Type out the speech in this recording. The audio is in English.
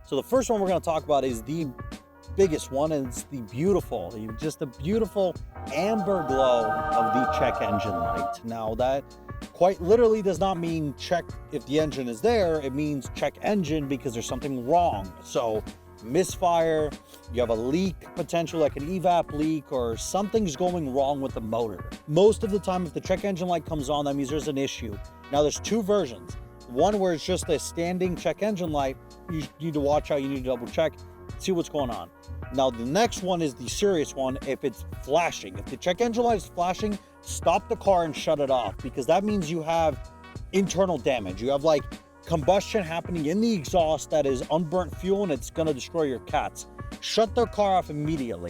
So the first one we're going to talk about is the biggest one, and it's just the beautiful amber glow of the check engine light. Now that quite literally does not mean check if the engine is there, it means check engine because there's something wrong. So misfire, you have a leak potential, like an evap leak, or something's going wrong with the motor. Most of the time, if the check engine light comes on, that means there's an issue. Now there's two versions. One where it's just a standing check engine light. You need to watch out, you need to double check, see what's going on. Now the next one is the serious one. If it's flashing, if the check engine light is flashing, stop the car and shut it off, because that means you have internal damage. You have like combustion happening in the exhaust that is unburnt fuel, and it's going to destroy your cats. Shut the car off immediately.